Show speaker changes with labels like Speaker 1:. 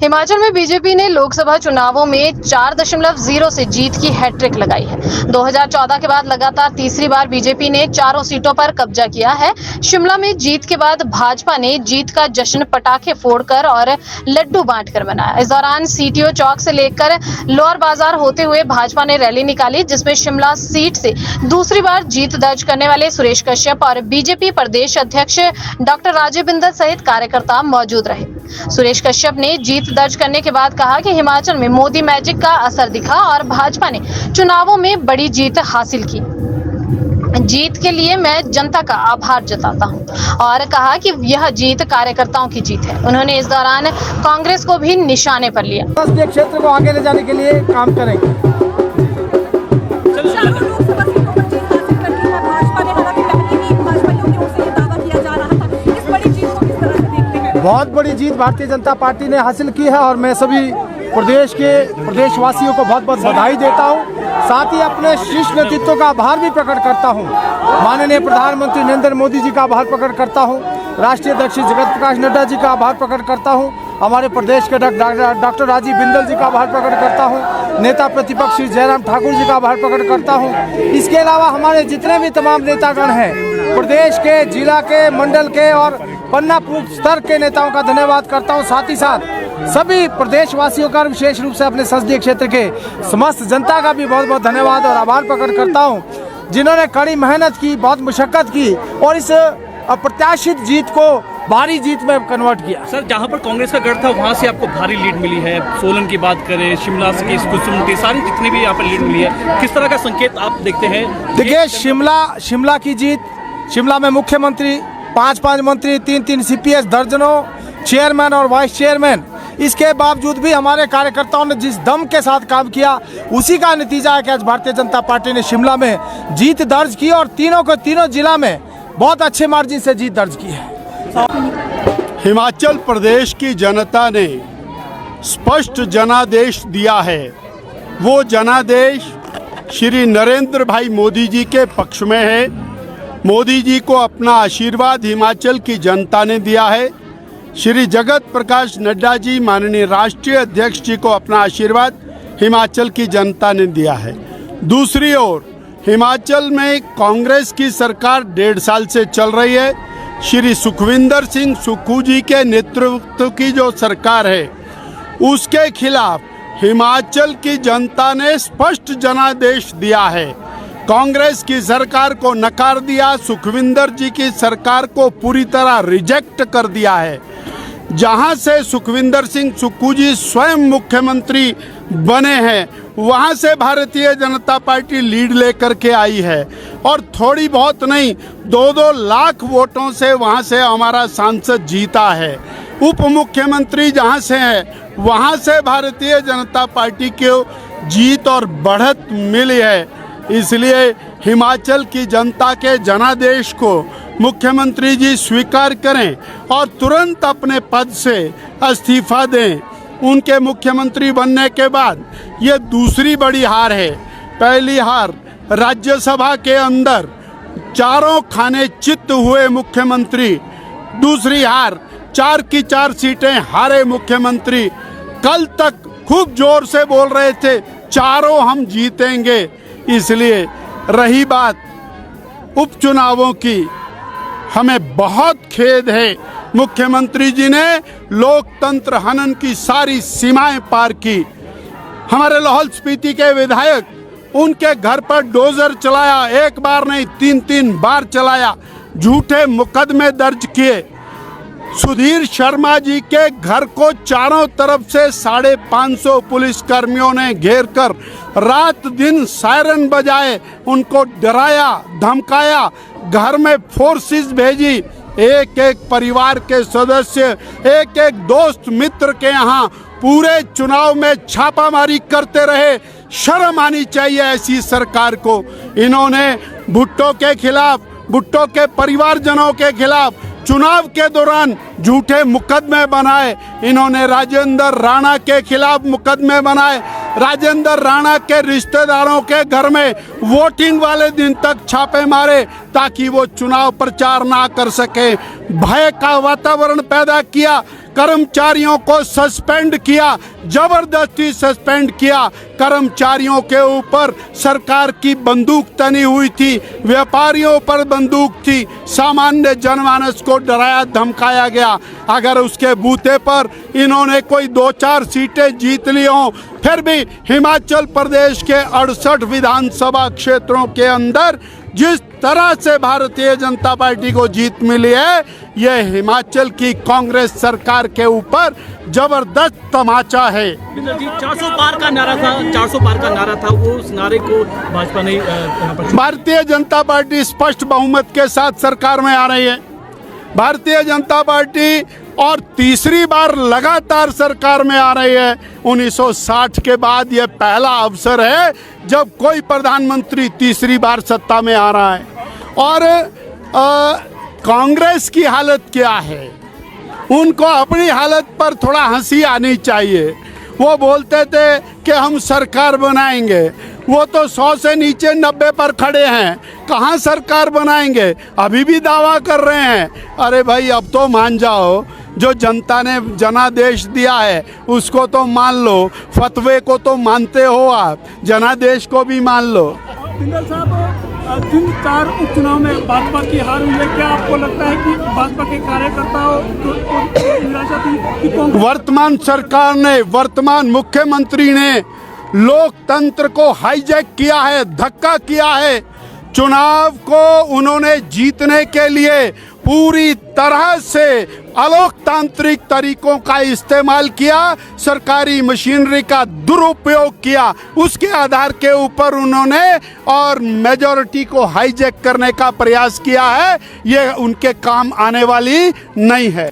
Speaker 1: हिमाचल में बीजेपी ने लोकसभा चुनावों में 4.0 से जीत की हैट्रिक लगाई है। 2014 के बाद लगातार तीसरी बार बीजेपी ने चारों सीटों पर कब्जा किया है। शिमला में जीत के बाद भाजपा ने जीत का जश्न पटाखे फोड़कर और लड्डू बांटकर मनाया। इस दौरान सीटीओ चौक से लेकर लोअर बाजार होते हुए भाजपा ने रैली निकाली, जिसमें शिमला सीट से दूसरी बार जीत दर्ज करने वाले सुरेश कश्यप और बीजेपी प्रदेश अध्यक्ष डॉक्टर राजीव बिंदल सहित कार्यकर्ता मौजूद रहे। सुरेश कश्यप ने जीत दर्ज करने के बाद कहा कि हिमाचल में मोदी मैजिक का असर दिखा और भाजपा ने चुनावों में बड़ी जीत हासिल की। जीत के लिए मैं जनता का आभार जताता हूं और कहा कि यह जीत कार्यकर्ताओं की जीत है। उन्होंने इस दौरान कांग्रेस को भी निशाने पर लिया।
Speaker 2: संसदीय क्षेत्र को आगे ले जाने के लिए काम करेंगे। बहुत बड़ी जीत भारतीय जनता पार्टी ने हासिल की है और मैं सभी प्रदेशवासियों को बहुत बहुत बधाई देता हूं। साथ ही अपने शीर्ष नेतृत्व का आभार भी प्रकट करता हूं। माननीय प्रधानमंत्री नरेंद्र मोदी जी का आभार प्रकट करता हूं। राष्ट्रीय अध्यक्ष जगत प्रकाश नड्डा जी का आभार प्रकट करता हूं। हमारे प्रदेश के डॉक्टर राजीव बिंदल जी का आभार प्रकट करता हूं। नेता प्रतिपक्ष श्री जयराम ठाकुर जी का आभार प्रकट करता हूं। इसके अलावा हमारे जितने भी तमाम नेतागण हैं, प्रदेश के, जिला के, मंडल के और पन्ना स्तर के नेताओं का धन्यवाद करता हूं। साथ ही साथ सभी प्रदेशवासियों का, विशेष रूप से अपने संसदीय क्षेत्र के समस्त जनता का भी बहुत बहुत धन्यवाद और आभार प्रकट करता हूं, जिन्होंने कड़ी मेहनत की, बहुत मुशक्कत की और इस अप्रत्याशित जीत को भारी जीत में कन्वर्ट किया।
Speaker 3: सर, जहां पर कांग्रेस का गढ़ था वहां से आपको भारी लीड मिली है। सोलन की बात करें, शिमला की कुसुम, सारी जितनी भी यहाँ पर लीड मिली है, किस तरह का संकेत आप देखते हैं?
Speaker 2: देखिए, शिमला की जीत, शिमला में मुख्यमंत्री, 5 मंत्री, 3 CPS, दर्जनों चेयरमैन और वाइस चेयरमैन, इसके बावजूद भी हमारे कार्यकर्ताओं ने जिस दम के साथ काम किया, उसी का नतीजा है कि आज भारतीय जनता पार्टी ने शिमला में जीत दर्ज की और तीनों जिला में बहुत अच्छे मार्जिन से जीत दर्ज की है।
Speaker 4: हिमाचल प्रदेश की जनता ने स्पष्ट जनादेश दिया है। वो जनादेश श्री नरेंद्र भाई मोदी जी के पक्ष में है। मोदी जी को अपना आशीर्वाद हिमाचल की जनता ने दिया है। श्री जगत प्रकाश नड्डा जी, माननीय राष्ट्रीय अध्यक्ष जी को अपना आशीर्वाद हिमाचल की जनता ने दिया है। दूसरी ओर हिमाचल में कांग्रेस की सरकार 1.5 साल से चल रही है। श्री सुखविंदर सिंह सुक्खू जी के नेतृत्व की जो सरकार है, उसके खिलाफ हिमाचल की जनता ने स्पष्ट जनादेश दिया है। कांग्रेस की सरकार को नकार दिया, सुखविंदर जी की सरकार को पूरी तरह रिजेक्ट कर दिया है। जहां से सुखविंदर सिंह सुक्खू जी स्वयं मुख्यमंत्री बने हैं, वहां से भारतीय जनता पार्टी लीड लेकर के आई है और थोड़ी बहुत नहीं, 2-2 लाख वोटों से वहां से हमारा सांसद जीता है। उप मुख्यमंत्री जहां से है, वहां से भारतीय जनता पार्टी को जीत और बढ़त मिली है। इसलिए हिमाचल की जनता के जनादेश को मुख्यमंत्री जी स्वीकार करें और तुरंत अपने पद से इस्तीफा दें। उनके मुख्यमंत्री बनने के बाद ये दूसरी बड़ी हार है। पहली हार राज्यसभा के अंदर चारों खाने चित हुए मुख्यमंत्री, दूसरी हार 4 की 4 सीटें हारे मुख्यमंत्री। कल तक खूब जोर से बोल रहे थे चारों हम जीतेंगे। इसलिए रही बात उपचुनावों की, हमें बहुत खेद है, मुख्यमंत्री जी ने लोकतंत्र हनन की सारी सीमाएं पार की। हमारे लाहौल स्पीति के विधायक, उनके घर पर डोजर चलाया, 1 बार नहीं 3 बार चलाया, झूठे मुकदमे दर्ज किए। सुधीर शर्मा जी के घर को चारों तरफ से 550 पुलिस कर्मियों ने घेर कर रात दिन सायरन बजाए, उनको डराया, धमकाया, घर में फोर्सेस भेजी। एक परिवार के सदस्य, एक दोस्त मित्र के यहाँ पूरे चुनाव में छापामारी करते रहे। शर्म आनी चाहिए ऐसी सरकार को। इन्होंने भुट्टो के खिलाफ, भुट्टो के परिवारजनों के खिलाफ चुनाव के दौरान झूठे मुकदमे बनाए। इन्होंने राजेंद्र राणा के खिलाफ मुकदमे बनाए। राजेंद्र राणा के रिश्तेदारों के घर में वोटिंग वाले दिन तक छापे मारे ताकि वो चुनाव प्रचार ना कर सके। भय का वातावरण पैदा किया, कर्मचारियों को सस्पेंड किया, जबरदस्ती सस्पेंड किया। कर्मचारियों के ऊपर सरकार की बंदूक तनी हुई थी, व्यापारियों पर बंदूक थी, सामान्य जनमानस को डराया धमकाया गया। अगर उसके बूते पर इन्होंने कोई 2-4 सीटें जीत ली हों, फिर भी हिमाचल प्रदेश के 68 विधानसभा क्षेत्रों के अंदर जिस तरह से भारतीय जनता पार्टी को जीत मिली है, यह हिमाचल की कांग्रेस सरकार के ऊपर जबरदस्त तमाचा है।
Speaker 3: 400 पार का नारा था, 400 पार का नारा था, वो उस नारे को भाजपा ने
Speaker 4: भारतीय जनता पार्टी स्पष्ट बहुमत के साथ सरकार में आ रही है। भारतीय जनता पार्टी और तीसरी बार लगातार सरकार में आ रही है। 1960 के बाद यह पहला अवसर है जब कोई प्रधानमंत्री तीसरी बार सत्ता में आ रहा है। और कांग्रेस की हालत क्या है, उनको अपनी हालत पर थोड़ा हंसी आनी चाहिए। वो बोलते थे कि हम सरकार बनाएंगे, वो तो 100 से नीचे 90 पर खड़े हैं, कहाँ सरकार बनाएंगे, अभी भी दावा कर रहे हैं। अरे भाई अब तो मान जाओ, जो जनता ने जनादेश दिया है उसको तो मान लो, फतवे को तो मानते हो आप, जनादेश को भी मान लो।
Speaker 5: बिंदल साहब, जिन 4 उपचुनाव में भाजपा की हार हुई है, क्या आपको लगता है कि भाजपा के कार्यकर्ताओं को निराशा थी कि
Speaker 4: वर्तमान सरकार ने, वर्तमान मुख्यमंत्री ने लोकतंत्र को हाईजैक किया है, धक्का किया है। चुनाव को उन्होंने जीतने के लिए पूरी तरह से अलोकतांत्रिक तरीकों का इस्तेमाल किया, सरकारी मशीनरी का दुरुपयोग किया, उसके आधार के ऊपर उन्होंने और मेजॉरिटी को हाईजैक करने का प्रयास किया है। ये उनके काम आने वाली नहीं है।